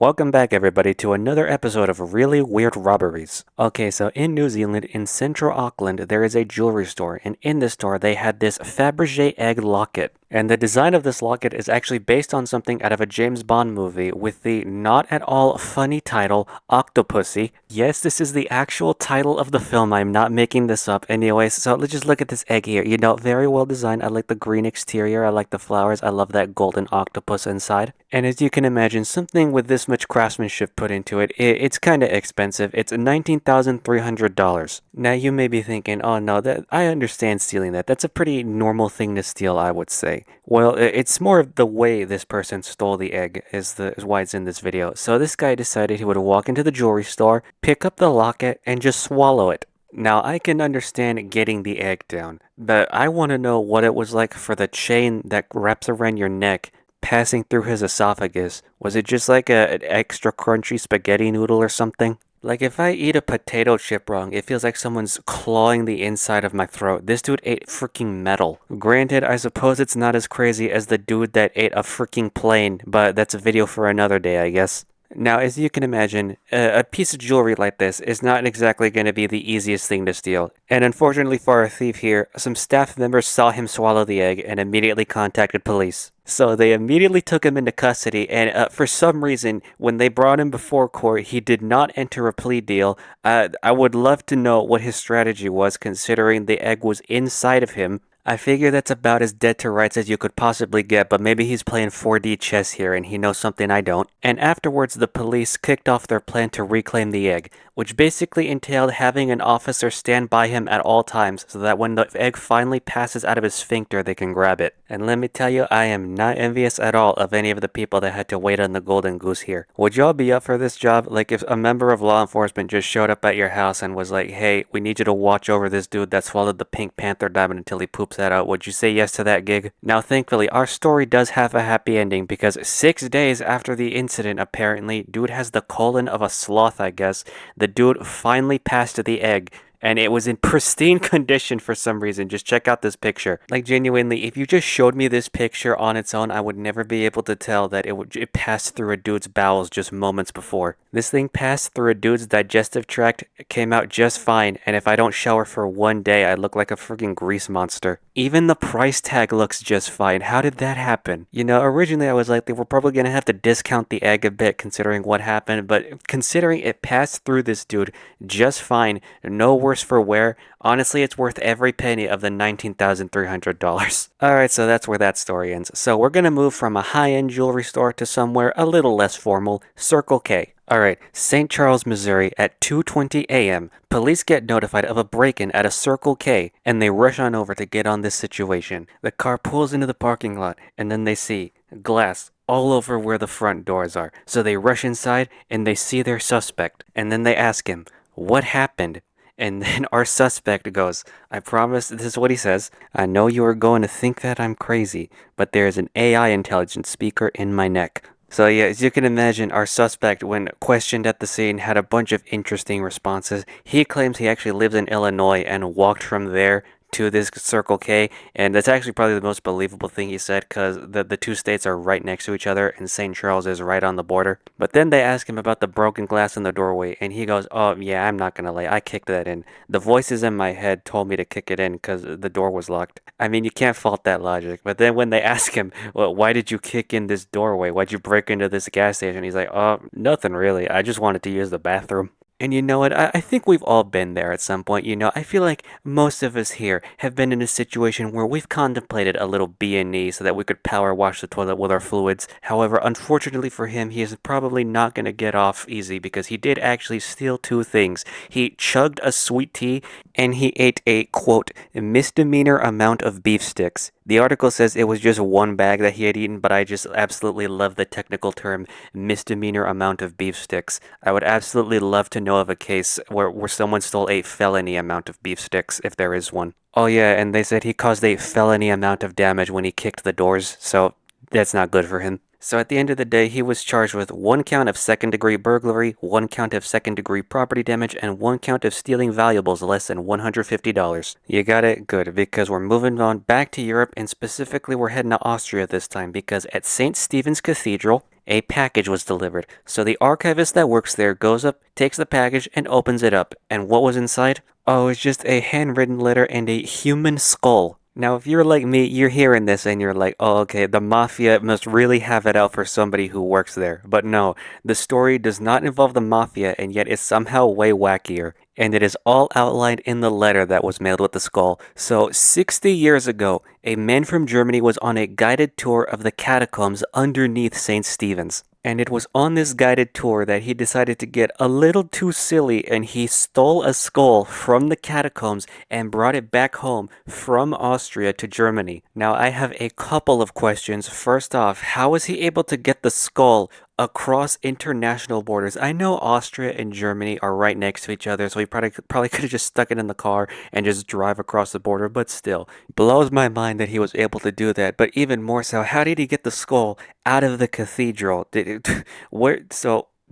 Welcome back, everybody, to another episode of Really Weird Robberies. Okay, so in New Zealand, in central Auckland, there is a jewelry store, and in this store, they had this Fabergé egg locket. And the design of this locket is actually based on something out of a James Bond movie with the not at all funny title, Octopussy. Yes, this is the actual title of the film. I'm not making this up. Anyways, so let's just look at this egg here. You know, very well designed. I like the green exterior. I like the flowers. I love that golden octopus inside. And as you can imagine, something with this much craftsmanship put into it's kind of expensive. It's $19,300. Now you may be thinking, oh no, that I understand stealing that. That's a pretty normal thing to steal, I would say. Well, it's more of the way this person stole the egg is why it's in this video. So this guy decided he would walk into the jewelry store, pick up the locket, and just swallow it. Now, I can understand getting the egg down, but I want to know what it was like for the chain that wraps around your neck passing through his esophagus. Was it just like an extra crunchy spaghetti noodle or something? Like if I eat a potato chip wrong, it feels like someone's clawing the inside of my throat. This dude ate freaking metal. Granted, I suppose it's not as crazy as the dude that ate a freaking plane, but that's a video for another day, I guess. Now, as you can imagine, a piece of jewelry like this is not exactly going to be the easiest thing to steal. And unfortunately for our thief here, some staff members saw him swallow the egg and immediately contacted police. So they immediately took him into custody, and for some reason, when they brought him before court, he did not enter a plea deal. I would love to know what his strategy was, considering the egg was inside of him. I figure that's about as dead to rights as you could possibly get, but maybe he's playing 4D chess here and he knows something I don't. And afterwards, the police kicked off their plan to reclaim the egg, which basically entailed having an officer stand by him at all times so that when the egg finally passes out of his sphincter, they can grab it. And let me tell you, I am not envious at all of any of the people that had to wait on the golden goose here. Would y'all be up for this job? Like if a member of law enforcement just showed up at your house and was like, hey, we need you to watch over this dude that swallowed the Pink Panther diamond until he poops that out. Would you say yes to that gig? Now, thankfully, our story does have a happy ending because 6 days after the incident, apparently, dude has the colon of a sloth, I guess. The dude finally passed the egg. And it was in pristine condition for some reason. Just check out this picture. Like genuinely, if you just showed me this picture on its own, I would never be able to tell that it passed through a dude's bowels just moments before. This thing passed through a dude's digestive tract, came out just fine, and if I don't shower for 1 day, I look like a freaking grease monster. Even the price tag looks just fine. How did that happen? You know, originally I was like, they were probably gonna have to discount the egg a bit considering what happened, but considering it passed through this dude just fine, no worse for wear, honestly, it's worth every penny of the $19,300. Alright, so that's where that story ends. So we're gonna move from a high-end jewelry store to somewhere a little less formal, Circle K. Alright, St. Charles, Missouri at 2:20 a.m. Police get notified of a break-in at a Circle K, and they rush on over to get on this situation. The car pulls into the parking lot, and then they see glass all over where the front doors are. So they rush inside, and they see their suspect, and then they ask him, what happened? And then our suspect goes, I promise, this is what he says, I know you are going to think that I'm crazy, but there is an AI intelligence speaker in my neck. So yeah, as you can imagine, our suspect, when questioned at the scene, had a bunch of interesting responses. He claims he actually lives in Illinois and walked from there to this Circle K, and that's actually probably the most believable thing he said because the two states are right next to each other and St. Charles is right on the border. But then they ask him about the broken glass in the doorway and he goes, oh yeah, I'm not gonna lie, I kicked that in. The voices in my head told me to kick it in because the door was locked. I mean, you can't fault that logic. But then when they ask him, well, why did you kick in this doorway? Why'd you break into this gas station? He's like, oh, nothing really. I just wanted to use the bathroom. And you know what? I think we've all been there at some point. You know, I feel like most of us here have been in a situation where we've contemplated a little B&E so that we could power wash the toilet with our fluids. However, unfortunately for him, he is probably not going to get off easy because he did actually steal two things. He chugged a sweet tea and he ate a, quote, misdemeanor amount of beef sticks. The article says it was just one bag that he had eaten, but I just absolutely love the technical term misdemeanor amount of beef sticks. I would absolutely love to know of a case where someone stole a felony amount of beef sticks, if there is one. Oh yeah, and they said he caused a felony amount of damage when he kicked the doors, so that's not good for him. So at the end of the day, he was charged with 1 count of second-degree burglary, 1 count of second-degree property damage, and 1 count of stealing valuables less than $150. You got it? Good, because we're moving on back to Europe, and specifically we're heading to Austria this time, because at St. Stephen's Cathedral, a package was delivered. So the archivist that works there goes up, takes the package, and opens it up. And what was inside? Oh, it's just a handwritten letter and a human skull. Now, if you're like me, you're hearing this and you're like, oh, okay, the mafia must really have it out for somebody who works there. But no, the story does not involve the mafia, and yet it's somehow way wackier. And it is all outlined in the letter that was mailed with the skull. So, 60 years ago, a man from Germany was on a guided tour of the catacombs underneath St. Stephen's. And it was on this guided tour that he decided to get a little too silly and he stole a skull from the catacombs and brought it back home from Austria to Germany. Now, I have a couple of questions. First off, how was he able to get the skull across international borders? I know Austria and Germany are right next to each other, so he probably could have just stuck it in the car and just drive across the border, but still, blows my mind that he was able to do that. But even more so, how did he get the skull out of the cathedral? Did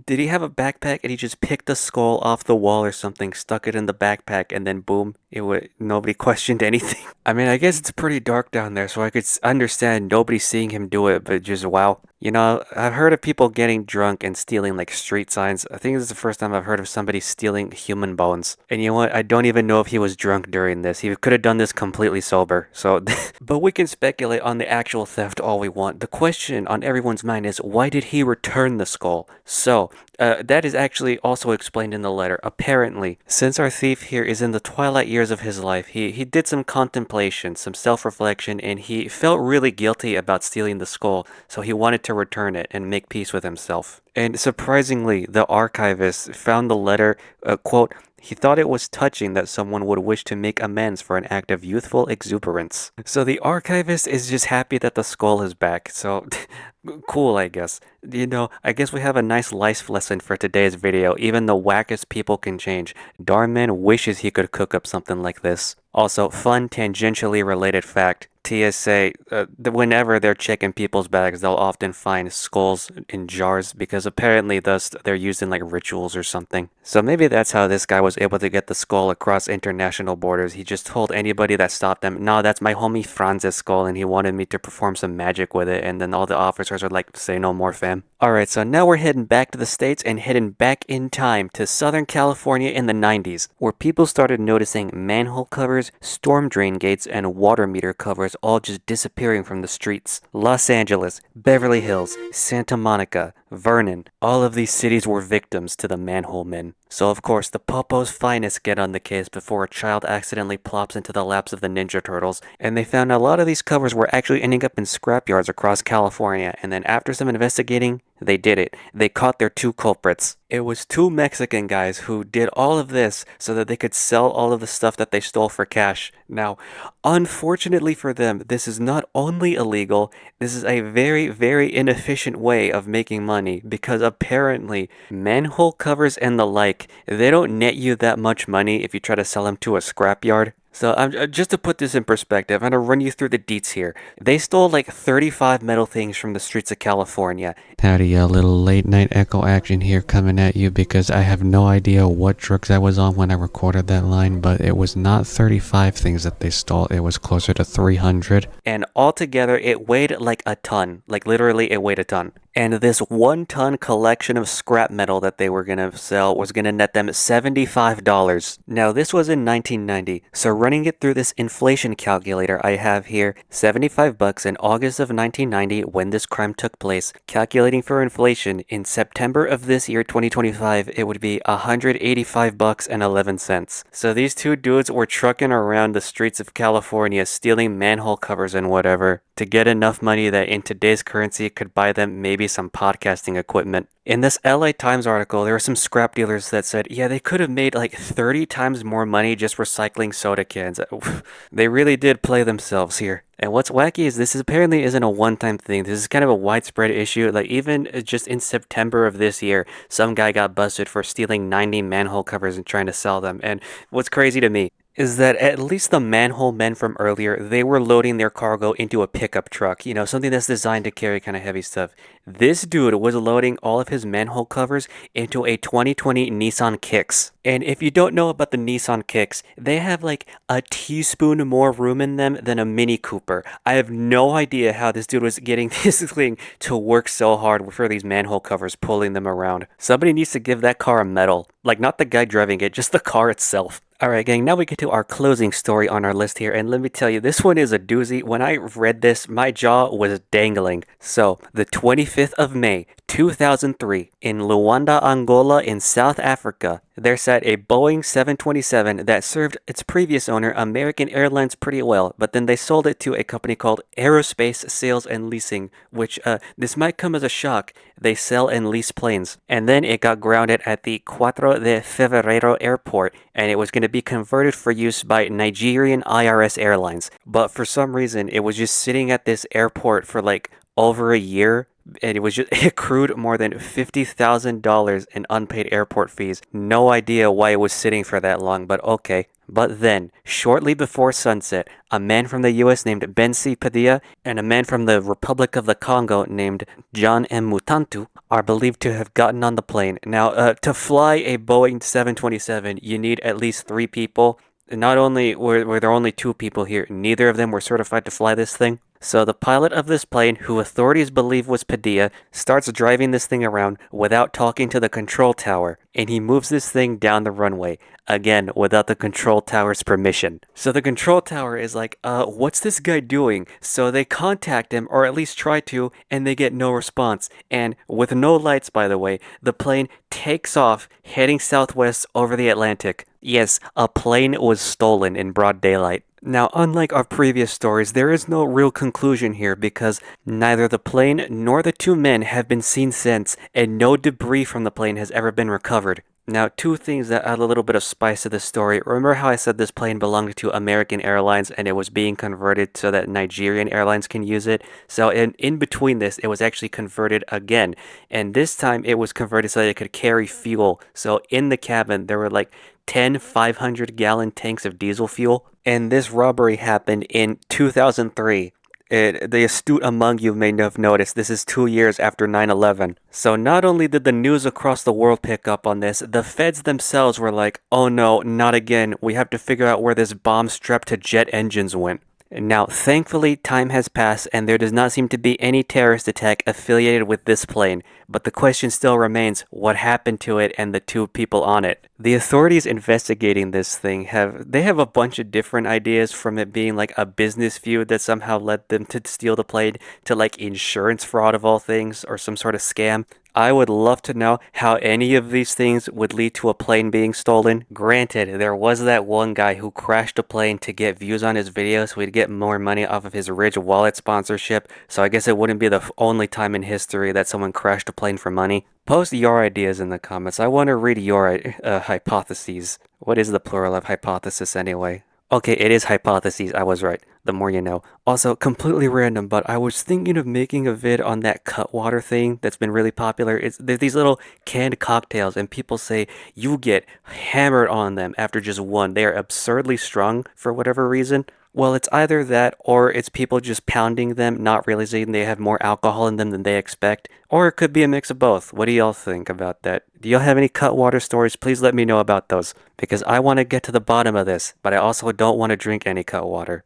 he have a backpack and he just picked a skull off the wall or something, stuck it in the backpack, and then boom, nobody questioned anything? I mean, I guess it's pretty dark down there, so I could understand nobody seeing him do it, but just wow. You know, I've heard of people getting drunk and stealing like street signs. I think this is the first time I've heard of somebody stealing human bones. And you know what? I don't even know if he was drunk during this. He could have done this completely sober. So, but we can speculate on the actual theft all we want. The question on everyone's mind is, why did he return the skull? So, that is actually also explained in the letter. Apparently, since our thief here is in the twilight years of his life, he did some contemplation, some self-reflection, and he felt really guilty about stealing the skull, so he wanted to return it and make peace with himself. And surprisingly, the archivist found the letter, quote, he thought it was touching that someone would wish to make amends for an act of youthful exuberance. So the archivist is just happy that the skull is back. So cool, I guess. You know, I guess we have a nice life lesson for today's video. Even the wackest people can change. Darman wishes he could cook up something like this. Also, fun tangentially related fact. TSA, whenever they're checking people's bags, they'll often find skulls in jars because apparently thus they're used in like rituals or something. So maybe that's how this guy was able to get the skull across international borders. He just told anybody that stopped him, no, that's my homie Franz's skull, and he wanted me to perform some magic with it. And then all the officers are like, say no more, fam. Alright, so now we're heading back to the States and heading back in time to Southern California in the 90s, where people started noticing manhole covers, storm drain gates, and water meter covers all just disappearing from the streets. Los Angeles, Beverly Hills, Santa Monica, Vernon, all of these cities were victims to the manhole men. So of course, the Popo's finest get on the case before a child accidentally plops into the laps of the Ninja Turtles, and they found a lot of these covers were actually ending up in scrapyards across California, and then after some investigating, they did it. They caught their two culprits. It was two Mexican guys who did all of this so that they could sell all of the stuff that they stole for cash. Now, unfortunately for them, this is not only illegal, this is a very, very inefficient way of making money because apparently manhole covers and the like, they don't net you that much money if you try to sell them to a scrapyard. So just to put this in perspective, I'm going to run you through the deets here. They stole like 35 metal things from the streets of California. Howdy, a little late night echo action here coming at you because I have no idea what drugs I was on when I recorded that line, but it was not 35 things that they stole, it was closer to 300. And altogether, it weighed like a ton. Like literally, it weighed a ton. And this 1-ton collection of scrap metal that they were going to sell was going to net them $75. Now, this was in 1990, so running it through this inflation calculator I have here, $75 in August of 1990 when this crime took place, calculating for inflation in September of this year, 2025, it would be $185.11. So these two dudes were trucking around the streets of California stealing manhole covers and whatever to get enough money that in today's currency could buy them maybe some podcasting equipment. In this LA Times article, there were some scrap dealers that said, yeah, they could have made like 30 times more money just recycling soda cans. They really did play themselves here. And what's wacky is this apparently isn't a one-time thing. This is kind of a widespread issue. Like even just in September of this year, some guy got busted for stealing 90 manhole covers and trying to sell them. And what's crazy to me, is that at least the manhole men from earlier, they were loading their cargo into a pickup truck, something that's designed to carry kind of heavy stuff. This dude was loading all of his manhole covers into a 2020 Nissan Kicks. And if you don't know about the Nissan Kicks, they have like a teaspoon more room in them than a Mini Cooper. I have no idea how this dude was getting this thing to work so hard for these manhole covers, pulling them around. Somebody needs to give that car a medal. Like, not the guy driving it, just the car itself. Alright, gang, now we get to our closing story on our list here, and let me tell you, this one is a doozy. When I read this, my jaw was dangling. So, the 25th of May, 2003, in Luanda, Angola, in South Africa, there sat a Boeing 727 that served its previous owner, American Airlines, pretty well, but then they sold it to a company called Aerospace Sales and Leasing, which, this might come as a shock. They sell and lease planes. And then it got grounded at the 4 de Fevereiro airport, and it was going to be converted for use by Nigerian IRS Airlines. But for some reason, it was just sitting at this airport for like over a year, and it accrued more than $50,000 in unpaid airport fees. No idea why it was sitting for that long, but okay. But then, shortly before sunset, a man from the US named Bensi Padilla and a man from the Republic of the Congo named John M. Mutantu are believed to have gotten on the plane. Now, to fly a Boeing 727, you need at least 3 people. Not only were there only 2 people here, neither of them were certified to fly this thing. So the pilot of this plane, who authorities believe was Padilla, starts driving this thing around without talking to the control tower, and he moves this thing down the runway, again, without the control tower's permission. So the control tower is like, what's this guy doing? So they contact him, or at least try to, and they get no response. And with no lights, by the way, the plane takes off, heading southwest over the Atlantic. Yes, a plane was stolen in broad daylight. Now, unlike our previous stories, there is no real conclusion here because neither the plane nor the 2 men have been seen since, and no debris from the plane has ever been recovered. Now, 2 things that add a little bit of spice to this story. Remember how I said this plane belonged to American Airlines and it was being converted so that Nigerian Airlines can use it? So in between this, it was actually converted again. And this time it was converted so that it could carry fuel. So in the cabin, there were like 10 500-gallon tanks of diesel fuel. And this robbery happened in 2003. The astute among you may have noticed this is 2 years after 9/11. So not only did the news across the world pick up on this, the feds themselves were like, oh no, not again. We have to figure out where this bomb strapped to jet engines went. Now, thankfully, time has passed and there does not seem to be any terrorist attack affiliated with this plane, but the question still remains, what happened to it and the 2 people on it? The authorities investigating this thing have a bunch of different ideas, from it being like a business feud that somehow led them to steal the plane, to like insurance fraud of all things, or some sort of scam. I would love to know how any of these things would lead to a plane being stolen. Granted, there was that one guy who crashed a plane to get views on his video so he'd get more money off of his Ridge Wallet sponsorship, so I guess it wouldn't be the only time in history that someone crashed a plane for money. Post your ideas in the comments. I want to read your hypotheses. What is the plural of hypothesis anyway? Okay, it is hypotheses. I was right. The more you know. Also, completely random, but I was thinking of making a vid on that Cutwater thing that's been really popular. There's these little canned cocktails, and people say you get hammered on them after just one. They are absurdly strong for whatever reason. Well, it's either that or it's people just pounding them, not realizing they have more alcohol in them than they expect. Or it could be a mix of both. What do y'all think about that? Do y'all have any Cutwater stories? Please let me know about those, because I want to get to the bottom of this, but I also don't want to drink any Cutwater.